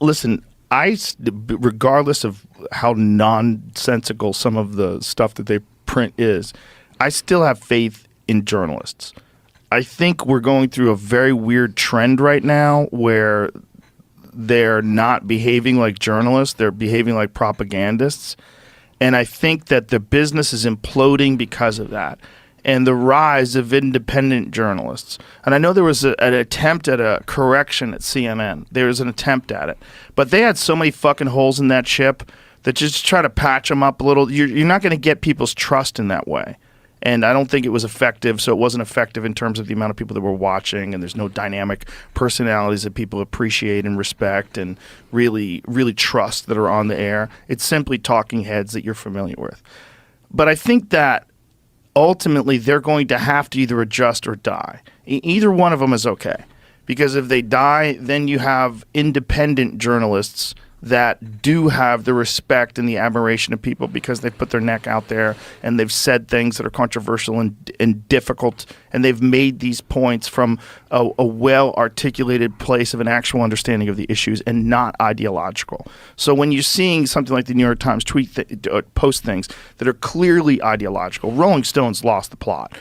listen, regardless of how nonsensical some of the stuff that they print is, I still have faith in journalists. I think we're going through a very weird trend right now where they're not behaving like journalists, they're behaving like propagandists. And I think that the business is imploding because of that. And the rise of independent journalists. And I know there was an attempt at a correction at CNN. There was an attempt at it. But they had so many fucking holes in that ship that just try to patch them up a little. You're not going to get people's trust in that way. And I don't think it was effective, so it wasn't effective in terms of the amount of people that were watching, and there's no dynamic personalities that people appreciate and respect and really, really trust that are on the air. It's simply talking heads that you're familiar with. But I think that ultimately they're going to have to either adjust or die. Either one of them is okay. Because if they die, then you have independent journalists that do have the respect and the admiration of people because they put their neck out there and they've said things that are controversial and difficult, and they've made these points from a well-articulated place of an actual understanding of the issues and not ideological. So when you're seeing something like the New York Times post things that are clearly ideological, Rolling Stones lost the plot.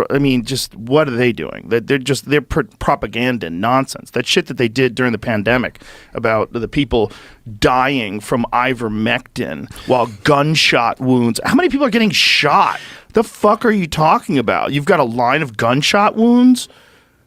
I mean, just what are they doing? They're propaganda and nonsense. That shit that they did during the pandemic about the people dying from ivermectin while gunshot wounds. How many people are getting shot? The fuck are you talking about? You've got a line of gunshot wounds?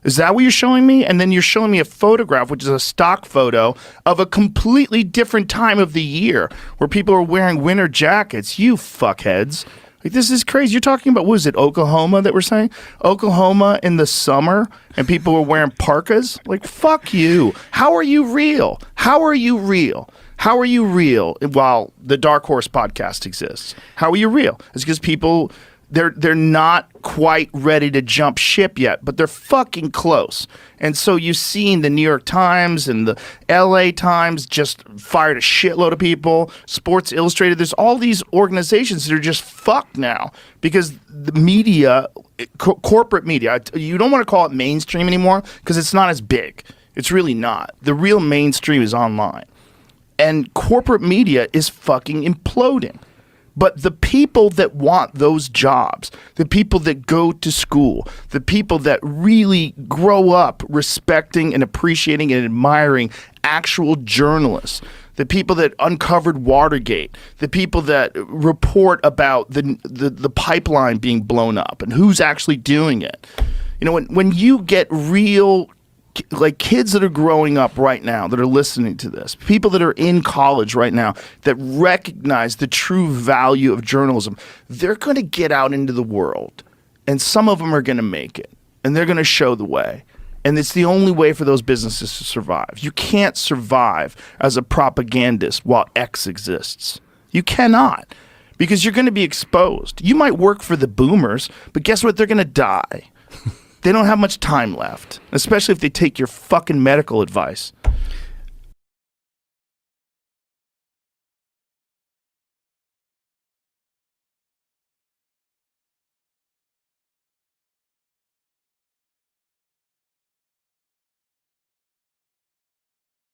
Is that what you're showing me? And then you're showing me a photograph, which is a stock photo of a completely different time of the year where people are wearing winter jackets. You fuckheads. Like, this is crazy. You're talking about, what is it, Oklahoma that we're saying? Oklahoma in the summer and people were wearing parkas? Like, fuck you. How are you real? How are you real? How are you real while the DarkHorse Podcast exists? How are you real? It's because people, they're not quite ready to jump ship yet, but they're fucking close. And so you've seen the New York Times and the LA Times just fired a shitload of people. Sports Illustrated, there's all these organizations that are just fucked now because the media, corporate media, you don't want to call it mainstream anymore because it's not as big. It's really not. The real mainstream is online. And corporate media is fucking imploding. But the people that want those jobs, the people that go to school, the people that really grow up respecting and appreciating and admiring actual journalists, the people that uncovered Watergate, the people that report about the pipeline being blown up and who's actually doing it. You know, when you get real, like, kids that are growing up right now that are listening to this, people that are in college right now that recognize the true value of journalism, they're going to get out into the world, and some of them are going to make it, and they're going to show the way. And it's the only way for those businesses to survive. You can't survive as a propagandist while X exists. You cannot, because you're going to be exposed. You might work for the boomers, but guess what? They're going to die. They don't have much time left, especially if they take your fucking medical advice.